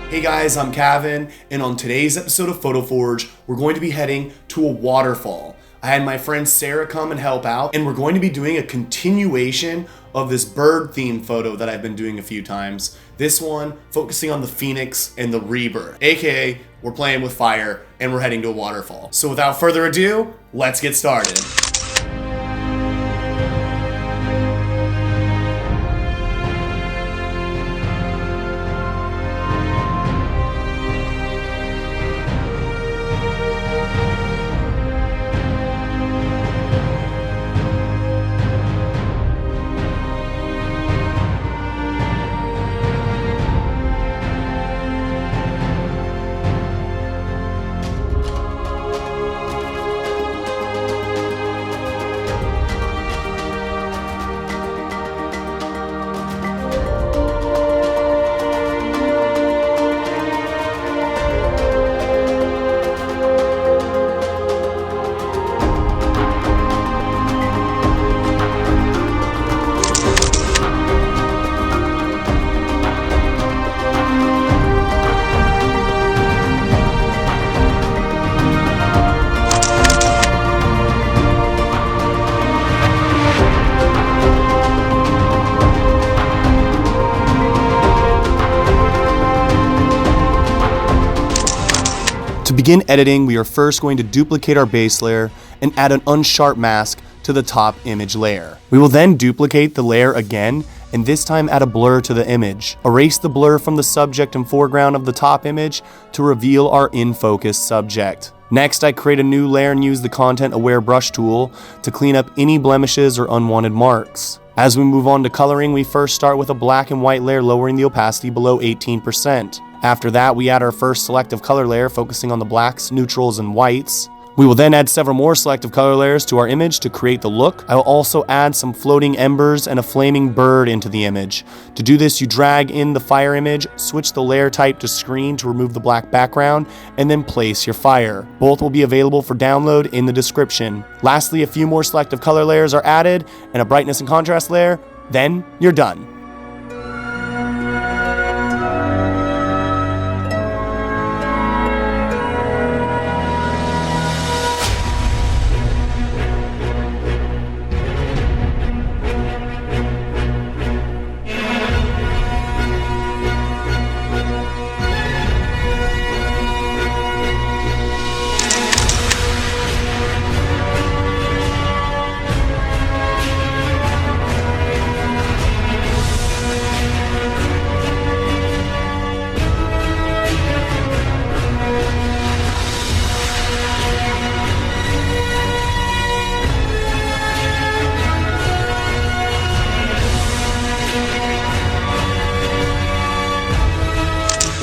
Hey guys, I'm Kavan, and on today's episode of PhotoForge, we're going to be heading to a waterfall. I had my friend Sarah come and help out, and we're going to be doing a continuation of this bird-themed photo that I've been doing a few times. This one focusing on the phoenix and the rebirth, aka we're playing with fire and we're heading to a waterfall. So without further ado, let's get started. To begin editing, we are first going to duplicate our base layer and add an unsharp mask to the top image layer. We will then duplicate the layer again and this time add a blur to the image. Erase the blur from the subject and foreground of the top image to reveal our in-focus subject. Next, I create a new layer and use the Content Aware brush tool to clean up any blemishes or unwanted marks. As we move on to coloring, we first start with a black and white layer, lowering the opacity below 18%. After that, we add our first selective color layer, focusing on the blacks, neutrals, and whites. We will then add several more selective color layers to our image to create the look. I will also add some floating embers and a flaming bird into the image. To do this, you drag in the fire image, switch the layer type to screen to remove the black background, and then place your fire. Both will be available for download in the description. Lastly, a few more selective color layers are added and a brightness and contrast layer. Then you're done.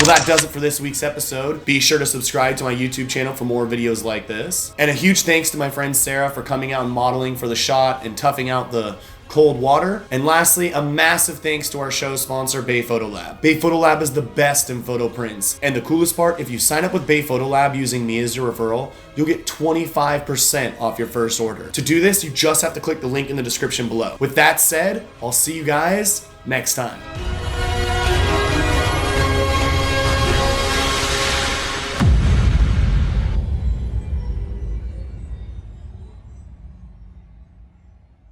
Well, that does it for this week's episode. Be sure to subscribe to my YouTube channel for more videos like this. And a huge thanks to my friend Sarah for coming out and modeling for the shot and toughing out the cold water. And lastly, a massive thanks to our show sponsor, BayPhoto Lab. BayPhoto Lab is the best in photo prints. And the coolest part, if you sign up with BayPhoto Lab using me as your referral, you'll get 25% off your first order. To do this, you just have to click the link in the description below. With that said, I'll see you guys next time.